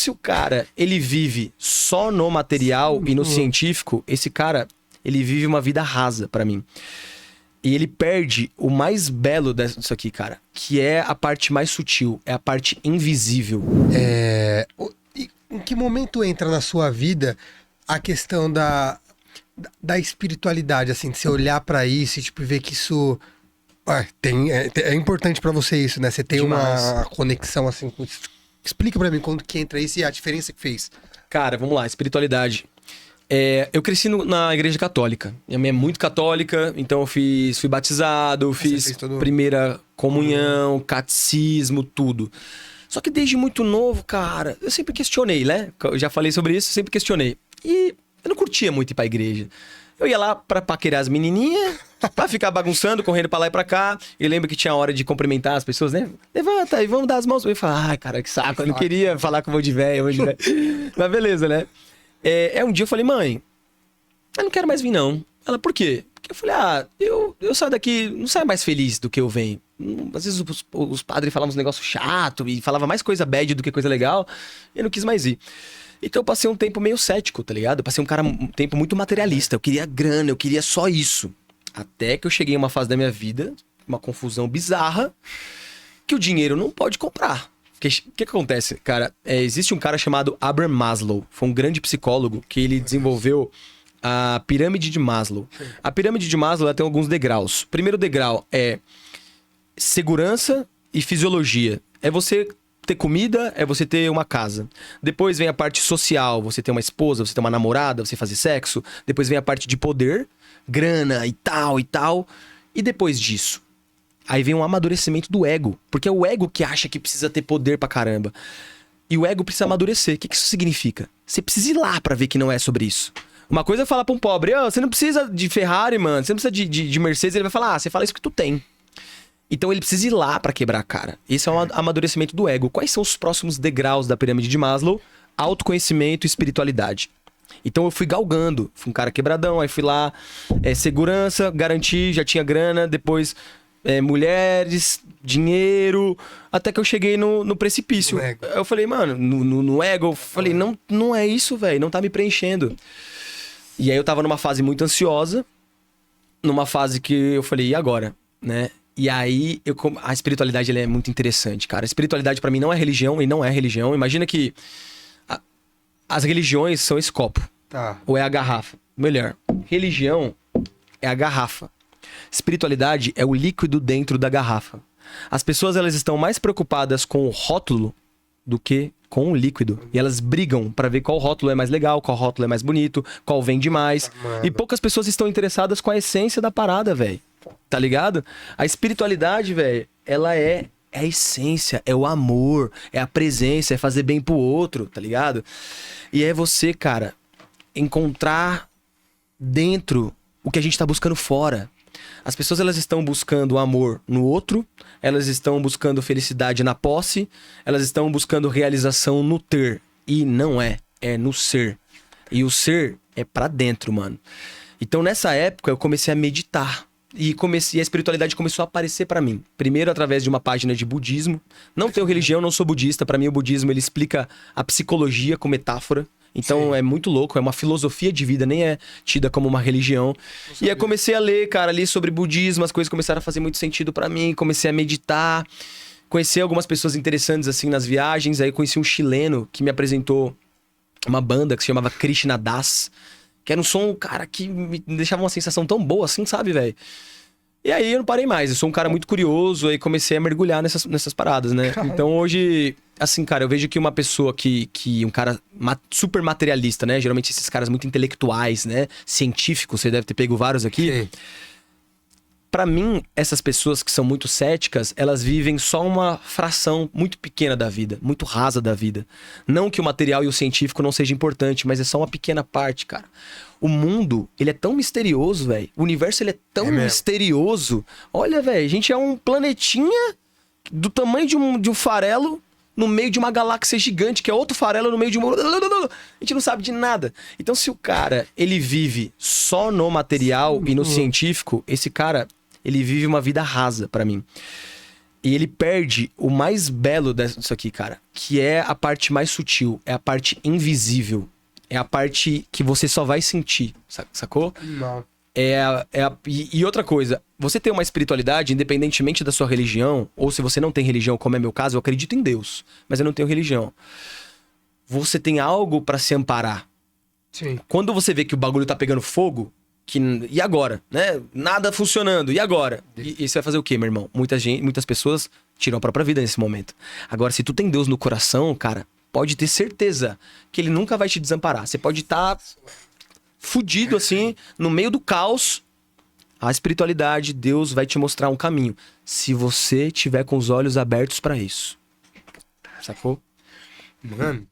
se o cara, ele vive só no material e no científico, esse cara, ele vive uma vida rasa pra mim. E ele perde o mais belo disso aqui, cara, que é a parte mais sutil, é a parte invisível. Em que momento entra na sua vida a questão da espiritualidade, assim, de você olhar pra isso e tipo, ver que isso é importante pra você isso, né? Você tem uma conexão assim com isso. Explica pra mim quando que entra isso e a diferença que fez. Cara, vamos lá, espiritualidade. Eu cresci na igreja católica. Minha mãe é muito católica, então eu fui batizado, fiz primeira comunhão, catecismo, tudo. Só que desde muito novo, cara, eu sempre questionei, né? Eu já falei sobre isso, eu sempre questionei. E eu não curtia muito ir pra igreja. Eu ia lá pra paquerar as menininhas, pra ficar bagunçando, correndo pra lá e pra cá. Eu lembro que tinha hora de cumprimentar as pessoas, né? Levanta aí, vamos dar as mãos. Eu falava, ai, cara, que saco, eu não queria falar com o vô de velho. Mas beleza, né? Um dia eu falei, mãe, eu não quero mais vir, não. Ela, por quê? Porque eu falei, eu saio daqui, não saio mais feliz do que eu venho. Às vezes os padres falavam uns negócios chato e falava mais coisa bad do que coisa legal. E eu não quis mais ir. Então eu passei um tempo meio cético, tá ligado? Eu passei um tempo muito materialista. Eu queria grana, eu queria só isso. Até que eu cheguei em uma fase da minha vida, uma confusão bizarra, que o dinheiro não pode comprar. O que acontece, cara? Existe um cara chamado Abraham Maslow. Foi um grande psicólogo que ele desenvolveu a pirâmide de Maslow. A pirâmide de Maslow ela tem alguns degraus. O primeiro degrau é segurança e fisiologia. É você ter comida, é você ter uma casa. Depois vem a parte social, você ter uma esposa, você ter uma namorada, você fazer sexo. Depois vem a parte de poder, grana e tal e tal. E depois disso, aí vem um amadurecimento do ego. Porque é o ego que acha que precisa ter poder pra caramba. E o ego precisa amadurecer. O que isso significa? Você precisa ir lá pra ver que não é sobre isso. Uma coisa é falar pra um pobre, você não precisa de Ferrari, mano. Você não precisa de Mercedes. Ele vai falar, você fala isso que tu tem. Então ele precisa ir lá pra quebrar a cara. Esse é um amadurecimento do ego. Quais são os próximos degraus da pirâmide de Maslow? Autoconhecimento e espiritualidade. Então eu fui galgando. Fui um cara quebradão, aí fui lá. Segurança, garanti, já tinha grana. Depois mulheres, dinheiro. Até que eu cheguei no precipício. Eu falei, mano, no ego. Eu falei, não é isso, velho. Não tá me preenchendo. E aí eu tava numa fase muito ansiosa. Numa fase que eu falei, e agora? Né? E aí, a espiritualidade ela é muito interessante, cara. A espiritualidade pra mim não é religião e não é religião. Imagina que as religiões são esse copo. Tá. Ou é a garrafa. Melhor, religião é a garrafa. Espiritualidade é o líquido dentro da garrafa. As pessoas elas estão mais preocupadas com o rótulo do que com o líquido. E elas brigam pra ver qual rótulo é mais legal, qual rótulo é mais bonito, qual vende mais. E poucas pessoas estão interessadas com a essência da parada, velho. Tá ligado? A espiritualidade, velho, ela é a essência, é o amor, é a presença, é fazer bem pro outro, tá ligado? E é você, cara, encontrar dentro o que a gente tá buscando fora. As pessoas, elas estão buscando amor no outro, elas estão buscando felicidade na posse, elas estão buscando realização no ter. E não é no ser. E o ser é pra dentro, mano. Então, nessa época, eu comecei a meditar. E a espiritualidade começou a aparecer pra mim. Primeiro através de uma página de budismo. Não tenho religião, não sou budista. Pra mim o budismo ele explica a psicologia com metáfora. Então é muito louco, é uma filosofia de vida, nem é tida como uma religião. E aí comecei a ler, cara, ali sobre budismo, as coisas começaram a fazer muito sentido pra mim. Comecei a meditar, conheci algumas pessoas interessantes assim nas viagens. Aí conheci um chileno que me apresentou uma banda que se chamava Krishna Das. Que era um som, cara, que me deixava uma sensação tão boa assim, sabe, velho? E aí eu não parei mais. Eu sou um cara muito curioso, aí comecei a mergulhar nessas paradas, né? Caramba. Então hoje, assim, cara, eu vejo que uma pessoa um cara super materialista, né? Geralmente esses caras muito intelectuais, né? Científicos, você deve ter pego vários aqui. Sim. Pra mim, essas pessoas que são muito céticas, elas vivem só uma fração muito pequena da vida, muito rasa da vida. Não que o material e o científico não seja importante, mas é só uma pequena parte, cara. O mundo, ele é tão misterioso, velho. O universo, ele é tão misterioso. Olha, velho, a gente é um planetinha do tamanho de um farelo no meio de uma galáxia gigante, que é outro farelo no meio de uma... A gente não sabe de nada. Então, se o cara, ele vive só no material e no científico, esse cara... ele vive uma vida rasa pra mim. E ele perde o mais belo disso aqui, cara. Que é a parte mais sutil. É a parte invisível. É a parte que você só vai sentir. Sacou? Não. E outra coisa. Você tem uma espiritualidade, independentemente da sua religião. Ou se você não tem religião, como é meu caso, eu acredito em Deus. Mas eu não tenho religião. Você tem algo pra se amparar. Sim. Quando você vê que o bagulho tá pegando fogo... E agora, né? Nada funcionando. E agora? E você vai fazer o quê, meu irmão? Muitas pessoas tiram a própria vida nesse momento. Agora, se tu tem Deus no coração, cara, pode ter certeza que ele nunca vai te desamparar. Você pode estar fudido assim, no meio do caos. A espiritualidade, Deus vai te mostrar um caminho. Se você tiver com os olhos abertos pra isso. Sacou? Mano...